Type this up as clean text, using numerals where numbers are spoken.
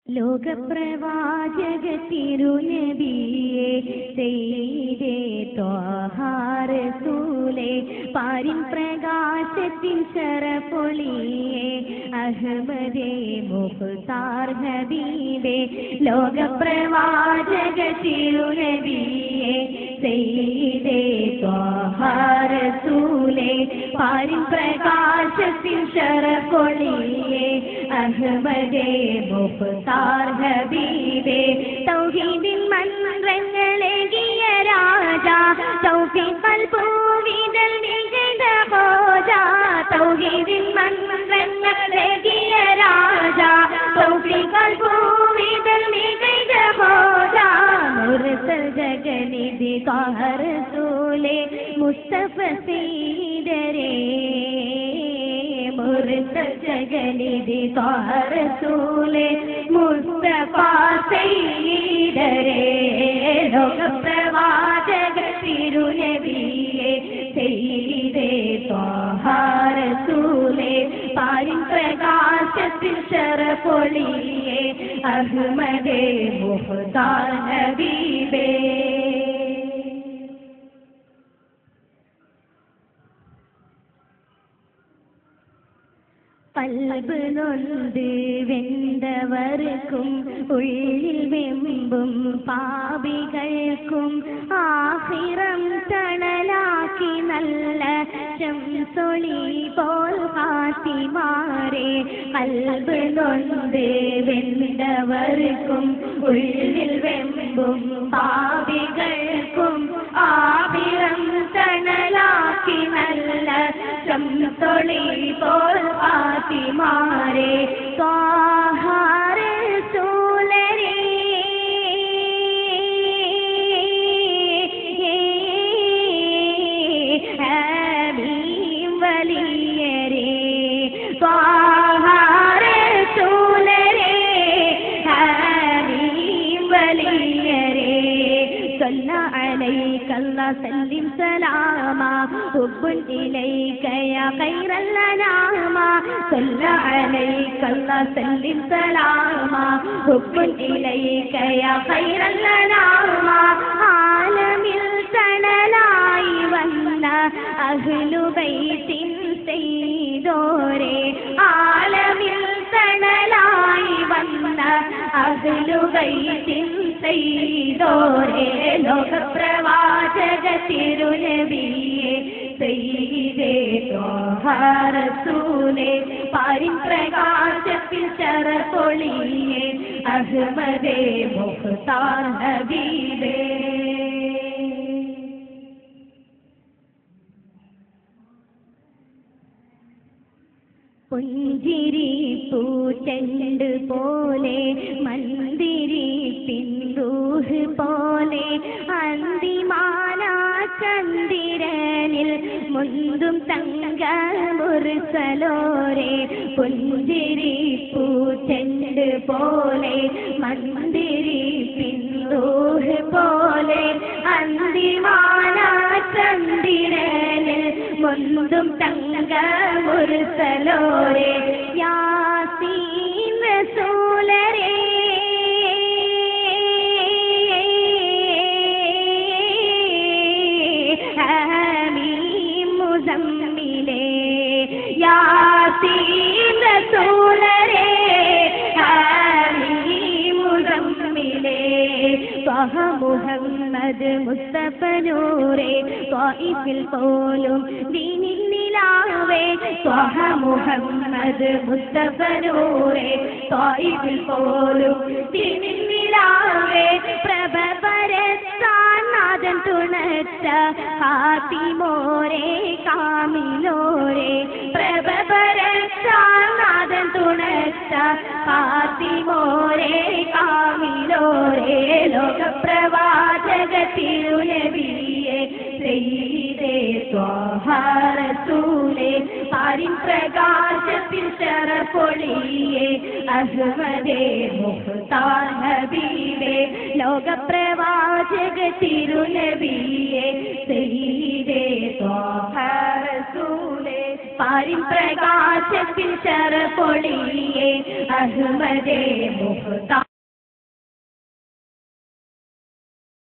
ലോകപ്രവാചക തിരുനബിയെ സയ്യിദേ ത്വാഹ റസൂലേ പാരിൻ പ്രകാശത്തിൻ ശരഫൊളിയേ അഹ്മദേ മുഖ്താർ ഹബീബേ ലോകപ്രവാചക തിരുനബിയെ സയ്യിദേ ത്വാഹ റസൂലേ പാരിൻ പ്രകാശത്തിൻ ശരഫൊളിയേ അഹ്മദേ മുഖ്താർ ഹബീബേ തൗഹീദിൻ മന്ത്രങ്ങളേകിയ രാജാ തൗഫീഖൽ പൂവിതൽ നികത ഹോജാ തൗഹീദിൻ മന്ത്രങ്ങളേകിയ രാജാ തൗഫീഖൽ പൂവിതൽ നികത ഹോജാ മുർസൽ ജഗനിധി ത്വാഹ റസൂലേ മുസ്തഫ സീദരേ മുർസൽ ജഗനിധി ത്വാഹ റസൂലേ മുസ്തഫ സയ്യിദരേ ലോകപ്രവാചക തിരുനബിയെ സയ്യിദേ ത്വാഹ റസൂലേ പാരിൻ പ്രകാശത്തിൽ ശരഫൊളിയേ അഹ്മദേ മുഖ്താർ ഹബീബേ കൽബ് നൊന്ത് വെന്തവർക്കും ഉള്ളിൽ വെമ്പും പാപികൾക്കും ആഖിറം തണലാക്കി നല്ല ശംസൊളി പോൽ ഫാത്തിമാരെ കൽബ് നൊന്ത് വെന്തവർക്കും ഉള്ളിൽ വെമ്പും പാപികൾക്കും ആഖിറം തണലാക്കി നല്ല ശംസൊളി പോൽ ഫാത്തിമാരെ ത്വാഹ റസൂലരേ ഹബീബ് വലിയരേ ത്വാഹ റസൂലരേ ഹബീബ് വലിയരേ صلى عليك الله سلم سلاما حب إليك يا خير الأنام صلى عليك الله سلم سلاما حب إليك يا خير الأنام عالمil തണലായി വന്ന അഹ്ലു ബൈത്തിൻ സയ്യിദോരേ ആലമിൽ തണലായി വന്ന അഹ്ലു ബൈത്തിൻ സയ്യിദോരേ ലോകപ്രവാചക തിരുനബിയെ സയ്യിദേ ത്വാഹ റസൂലേ പാരിൻ പ്രകാശത്തിൽ ശരഫൊളിയേ അഹ്മദേ മുഖ്താർ ഹബീബേ പുഞ്ചിരി പൂച്ചെണ്ട് പോലെ മന്ദിരി പിന്ദൂഹ് പോലെ അന്തിമാനാ ചന്ദ്രനിൽ മുന്തും തങ്ക മുർസലോരേ പുഞ്ചിരി പൂച്ചെണ്ട് പോലെ മന്ദിരി പിന്ദൂഹ് പോലെ അന്തിമാനാ ചന്ദ്രനിൽ മുന്തും തങ്ക മുർസലോരേ യാസീൻ റസൂലരേ ഹമീം മുസമ്മിലേ യാസീൻ റസൂലരേ ഹമീം മുസമ്മിലേ ത്വഹ മുഹമ്മദ് മുസ്തഫ നൂറേ ത്വായിഫിൽ പോലും ദീനിൽ നിലാവേ ത്വഹ മുഹമ്മദ് മുസ്തഫ നൂറേ ത്വായിഫിൽ പോലും ദീനിൽ നിലാവേ പ്രഭ പരത്താൻ നാദൻ തുണച്ച ഫാത്തിമോരേ കാമിലോരേ പ്രഭ പരത്താൻ നാദൻ തുണച്ച ഫാത്തിമോരേ കാമിലോരേ ലോകപ്രവാചക തിരുനബിയെ സയ്യിദേ ത്വാഹ റസൂലേ പാരിൻ പ്രകാശത്തിൽ ശരഫൊളിയേ അഹ്മദേ മുഖ്താർ ഹബീബേ ലോകപ്രവാചക തിരുനബിയെ സയ്യിദേ ത്വാഹ റസൂലേ പാരിൻ പ്രകാശത്തിൽ ശരഫൊളിയേ അഹ്മദേ മുഖ്താർ